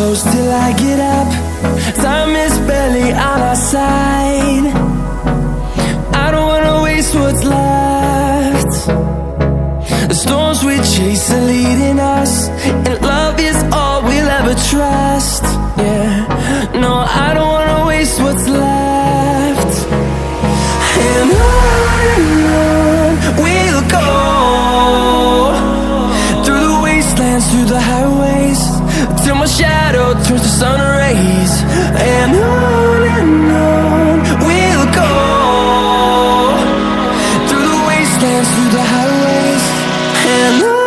close till I get up. Time is barely on our side. I don't wanna waste what's left. The storms we chase are leading us, and love is all we'll ever trust. Yeah, no, I don't wanna waste what's left. And on we'll go, through the wastelands, through the highways, till my shadow turns to sun rays. And on we'll go, through the wastelands, through the highways, and on.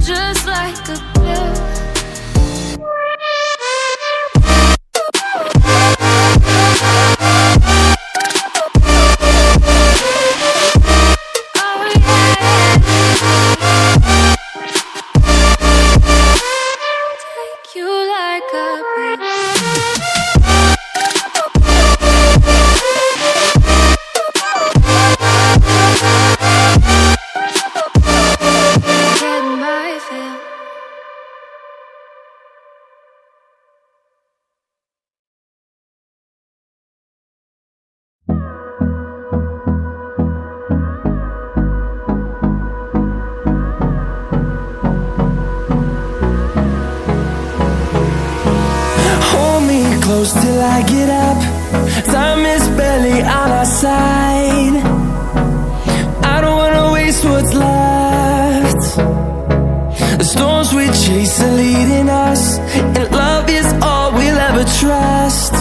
Just like a pill. close till I get up. Time is barely on our side. I don't wanna waste what's left. The storms we chase are leading us, and love is all we'll ever trust.